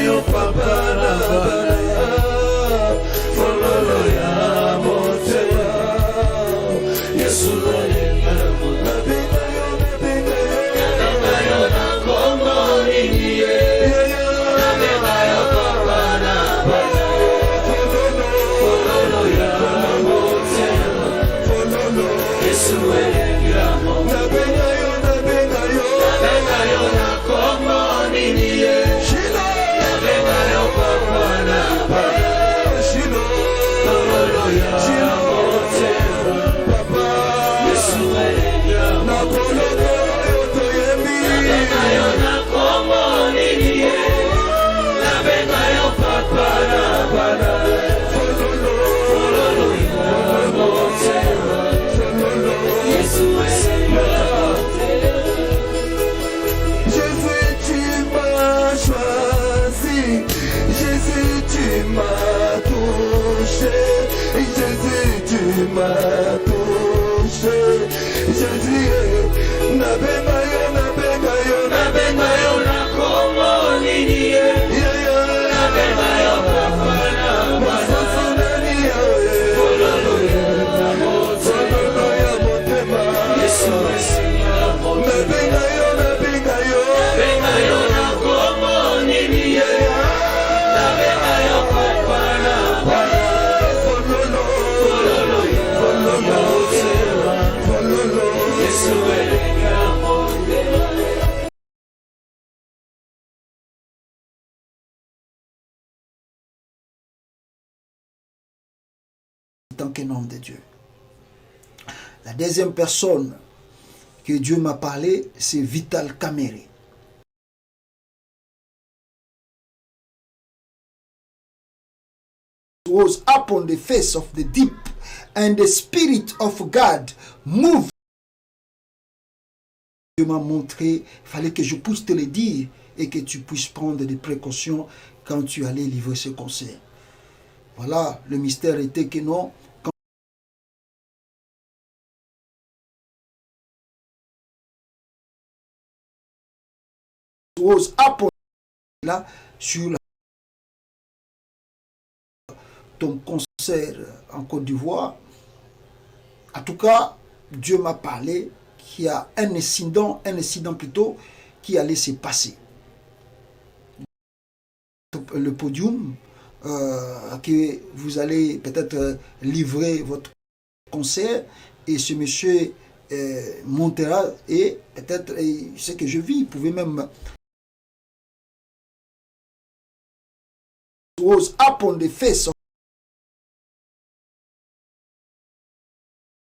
yo papa na bana fololo ya motema Yesu tant que nom de Dieu. La deuxième personne que Dieu m'a parlé, c'est Vital Kamerhe. Was up on the face of the deep, and the Spirit of God moved. Dieu m'a montré, il fallait que je puisse te le dire et que tu puisses prendre des précautions quand tu allais livrer ce conseil. Voilà, le mystère était que non. Was up on là sur ton concert en Côte d'Ivoire. En tout cas, Dieu m'a parlé qu'il y a un incident plutôt qui allait se passer. Le podium que vous allez peut-être livrer votre concert et ce monsieur montera et peut-être ce que je vis, vous pouvez même was up on the face of,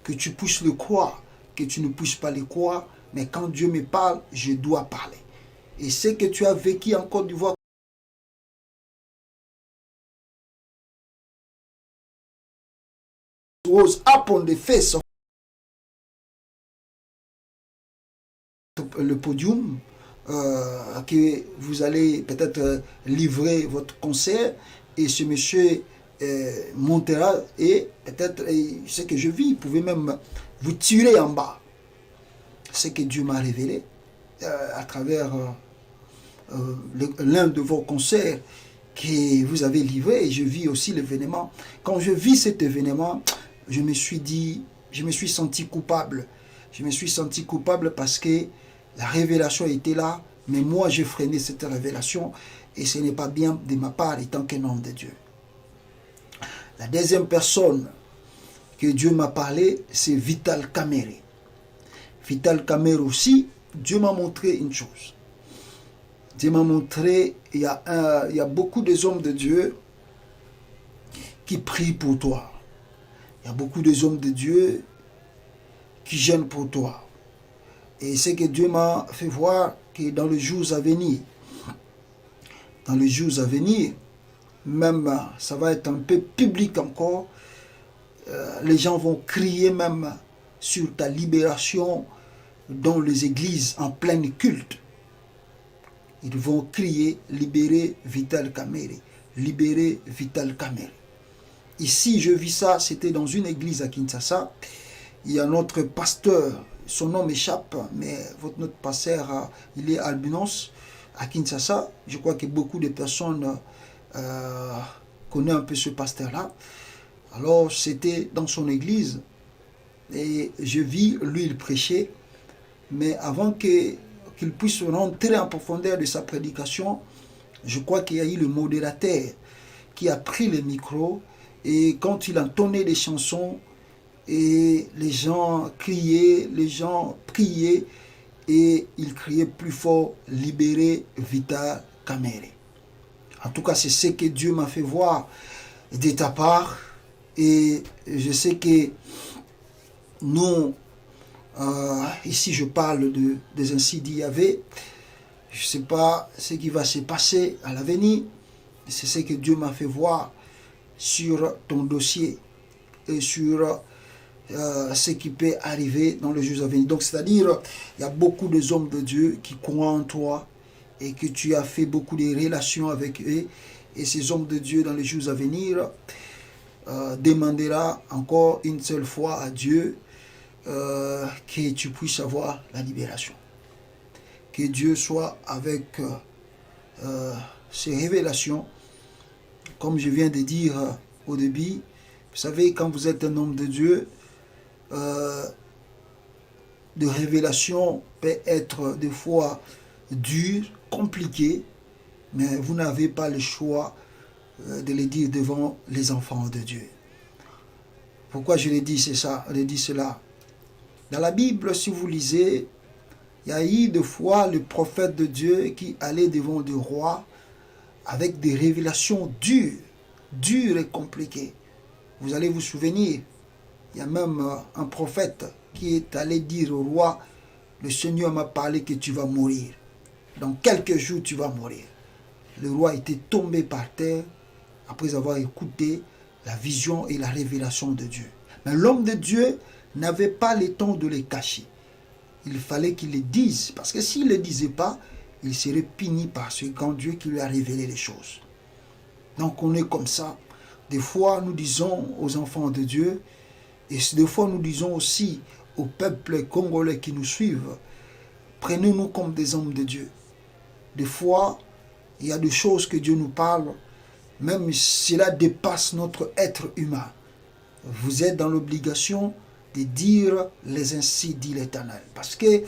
que tu puisses le croire, que tu ne puisses pas le croire, mais quand Dieu me parle, je dois parler. Et ce que tu as vécu en Côte d'Ivoire, was up on the face of le podium que vous allez peut-être livrer votre concert et ce monsieur montera et peut-être ce que je vis, vous pouvez même vous tirer en bas. Ce que Dieu m'a révélé à travers l'un de vos concerts que vous avez livré, et je vis aussi l'événement. Quand je vis cet événement, je me suis senti coupable. Je me suis senti coupable parce que la révélation était là, mais moi j'ai freiné cette révélation et ce n'est pas bien de ma part étant qu'un homme de Dieu. La deuxième personne que Dieu m'a parlé, c'est Vital Kamerhe. Vital Kamerhe aussi, Dieu m'a montré une chose. Dieu m'a montré, il y a beaucoup de hommes de Dieu qui prient pour toi. Il y a beaucoup de hommes de Dieu qui gênent pour toi. Et c'est que Dieu m'a fait voir que dans les jours à venir, même ça va être un peu public encore, les gens vont crier même sur ta libération dans les églises en plein culte. Ils vont crier « Libérez Vital Kamerhe, libérez Vital Kamerhe ». Ici, je vis ça, c'était dans une église à Kinshasa. Il y a notre pasteur, son nom m'échappe, mais notre pasteur, il est albinos, à Kinshasa. Je crois que beaucoup de personnes connaissent un peu ce pasteur-là. Alors, c'était dans son église et je vis, lui, il prêchait. Mais avant qu'il puisse rentrer en profondeur de sa prédication, je crois qu'il y a eu le modérateur qui a pris le micro et quand il entonnait les chansons, et les gens criaient, les gens priaient et il criait plus fort, libérez Vital Kamerhe. En tout cas, c'est ce que Dieu m'a fait voir de ta part. Et je sais que nous, ici je parle des incidents d'Yahvé. Je ne sais pas ce qui va se passer à l'avenir. C'est ce que Dieu m'a fait voir sur ton dossier et sur ce qui peut arriver dans les jours à venir. Donc, c'est-à-dire, il y a beaucoup de hommes de Dieu qui croient en toi et que tu as fait beaucoup de relations avec eux. Et ces hommes de Dieu, dans les jours à venir, demandera encore une seule fois à Dieu que tu puisses avoir la libération. Que Dieu soit avec ces révélations. Comme je viens de dire au début, vous savez, quand vous êtes un homme de Dieu, de révélation peut être des fois dur, compliqué, mais vous n'avez pas le choix de les dire devant les enfants de Dieu. Pourquoi je le dis, c'est ça, je dis cela? Dans la Bible, si vous lisez, il y a eu des fois le prophète de Dieu qui allait devant des rois avec des révélations dures et compliquées. Vous allez vous souvenir, il y a même un prophète qui est allé dire au roi, le Seigneur m'a parlé que tu vas mourir. Dans quelques jours, tu vas mourir. Le roi était tombé par terre après avoir écouté la vision et la révélation de Dieu. Mais l'homme de Dieu n'avait pas le temps de les cacher. Il fallait qu'il les dise, parce que s'il ne les disait pas, il serait puni par ce grand Dieu qui lui a révélé les choses. Donc on est comme ça. Des fois, nous disons aux enfants de Dieu, et des fois nous disons aussi au peuple congolais qui nous suivent, prenez-nous comme des hommes de Dieu. Des fois, il y a des choses que Dieu nous parle, même si cela dépasse notre être humain. Vous êtes dans l'obligation de dire les ainsi dit l'Éternel. Parce que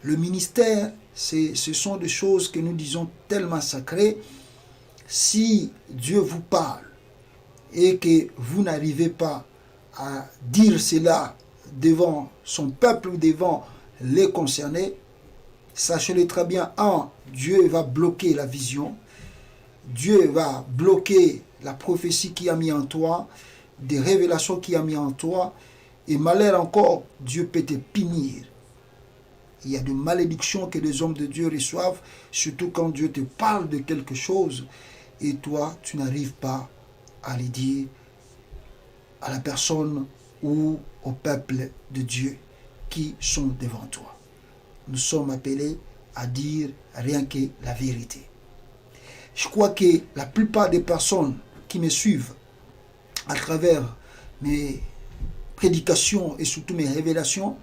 le ministère, ce sont des choses que nous disons tellement sacrées. Si Dieu vous parle et que vous n'arrivez pas à dire cela devant son peuple ou devant les concernés, sachez-le très bien, Dieu va bloquer la vision, Dieu va bloquer la prophétie qui a mis en toi, des révélations qui a mis en toi, et malheur encore, Dieu peut te punir. Il y a des malédictions que les hommes de Dieu reçoivent, surtout quand Dieu te parle de quelque chose, et toi, tu n'arrives pas à le dire à la personne ou au peuple de Dieu qui sont devant toi. Nous sommes appelés à dire rien que la vérité. Je crois que la plupart des personnes qui me suivent à travers mes prédications et surtout mes révélations,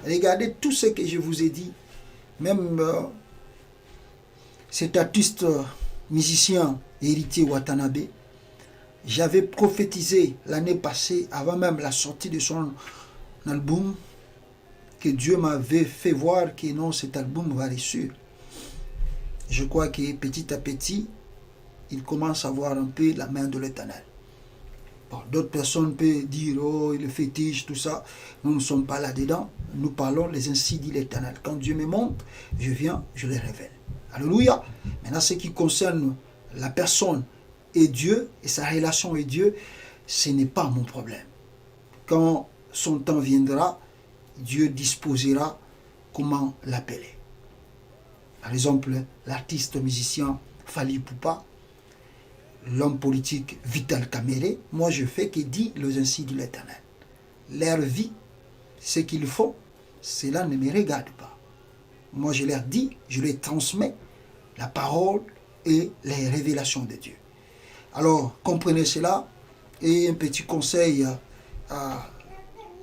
regardez tout ce que je vous ai dit. Même cet artiste musicien héritier Watanabe, j'avais prophétisé l'année passée, avant même la sortie de son album, que Dieu m'avait fait voir que non, cet album va réussir. Je crois que petit à petit, il commence à voir un peu la main de l'Éternel. Bon, d'autres personnes peuvent dire, oh, il est fétiche, tout ça. Nous ne sommes pas là-dedans. Nous parlons les ainsi dit l'Éternel. Quand Dieu me montre, je viens, je les révèle. Alléluia. Maintenant, ce qui concerne la personne et Dieu, et sa relation et Dieu, ce n'est pas mon problème. Quand son temps viendra, Dieu disposera comment l'appeler. Par exemple, l'artiste musicien Fally Ipupa, l'homme politique Vital Kamerhe, moi je fais que dit les ainsi dit l'Éternel. Leur vie, ce qu'ils font, cela ne me regarde pas. Moi je leur dis, je les transmets la parole et les révélations de Dieu. Alors comprenez cela, et un petit conseil à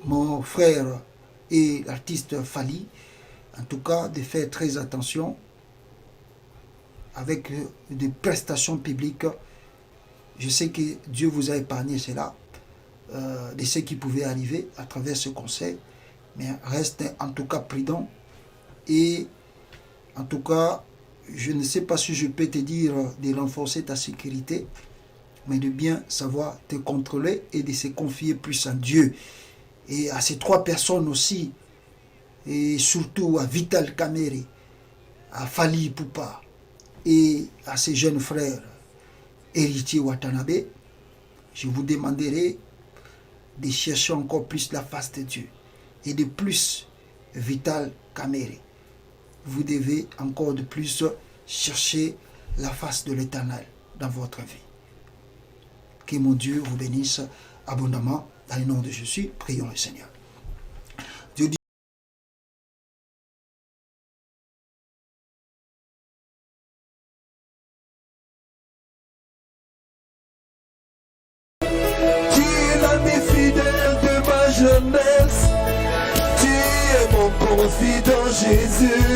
mon frère et l'artiste Fally, en tout cas de faire très attention avec des prestations publiques. Je sais que Dieu vous a épargné cela, de ce qui pouvait arriver à travers ce conseil, mais reste en tout cas prudent. Et en tout cas, je ne sais pas si je peux te dire de renforcer ta sécurité, mais de bien savoir te contrôler et de se confier plus en Dieu. Et à ces 3 personnes aussi, et surtout à Vital Kamerhe, à Fally Ipupa et à ses jeunes frères Héritier Watanabe, je vous demanderai de chercher encore plus la face de Dieu. Et de plus, Vital Kamerhe, vous devez encore de plus chercher la face de l'Éternel dans votre vie. Que mon Dieu vous bénisse abondamment. Dans le nom de Jésus, prions le Seigneur. Dieu dit, Tu es l'ami fidèle de ma jeunesse. Tu es mon confident Jésus,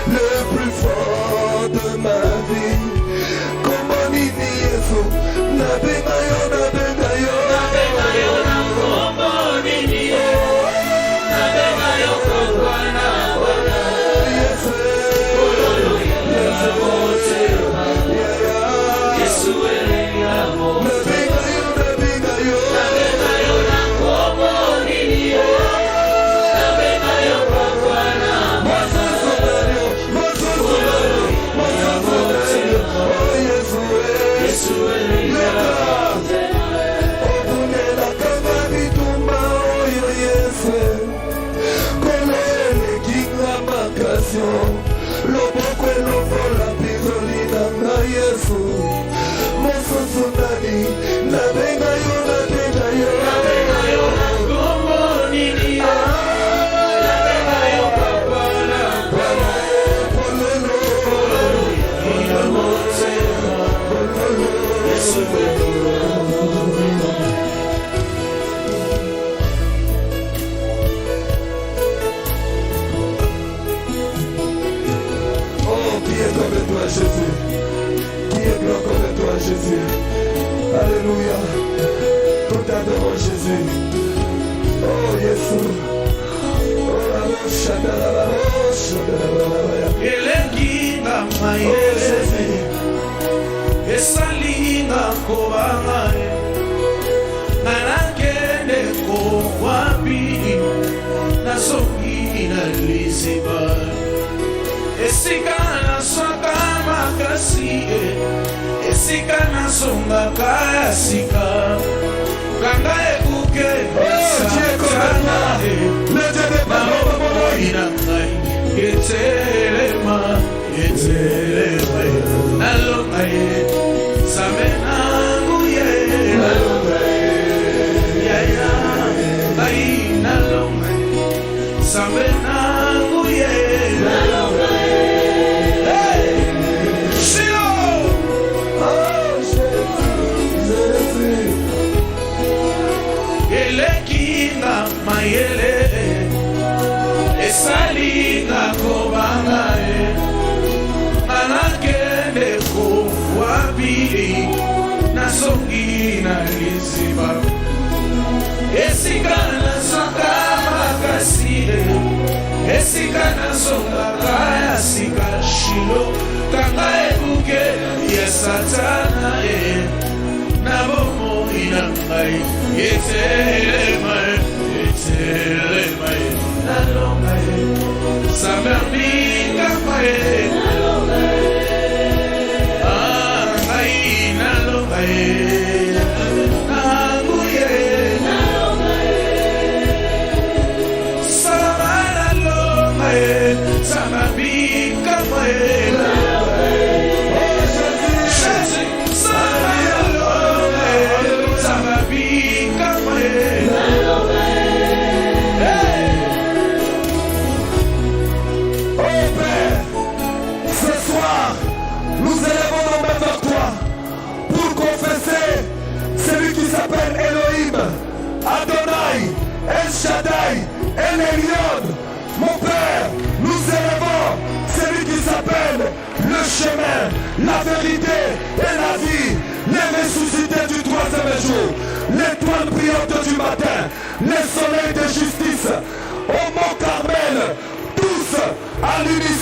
le plus fort de ma vie. Comment Yesu, nabengayo, nabengayo, nabengayo na kombo nini, nabengayo kokwana wana. Yesu, Yesu wote, Yesu elengamo. Nabengayo, nabengayo, nabengayo na kombo nini, nabengayo kokwana wana. Yesu elengamo. Obunela kama bitumba oyo Yesu, kolele kinga makasio, loboko elobola bizoli nanga Yesu. Mosusu nani, nabengayo, nabengayo, nabengayo na kombo nini, nabengayo papa na papa. Pololo, pololo, pololo, pololo, Yesu Jésus, qui est grand comme toi, Jésus. Alléluia. Nous t'adorons, Jésus. Oh, Jésus. Oh, elenginga maye esalinga kobanga nanakende kokwapi nasongi na liziba esika naswaka makasi esika nasongaka ya sika kanga ekuke esatana namoi na ngai etelema etelema nalonga ye nzambe nangu ye nalonga ye yaya ngai nalonga ye nzambe nangu ye nalonga ye elekinga mayele esalinga kobanga ye manakende kowapi nasongi na liziba esika naswaka makasi esika nasongaka ya sika shilo kanga ekuke ya satana na bomoi na ngai etelema etelema nalonga ye samerningama ye nalonga ye ngai nalonga ye nangu ye nalonga ye sama nalonga ye samabikama ye nalonga ye sama nalonga ye samabikama ye nalonga ye. Nous élevons nos mains vers toi pour confesser celui qui s'appelle Elohim, Adonai, El Shaddai, El Elyon. Mon Père, nous élevons celui qui s'appelle le chemin. la vérité et la vie, les ressuscités du troisième jour, l'étoile brillante du matin, le soleil de justice, au mont Carmel, tous à l'unité.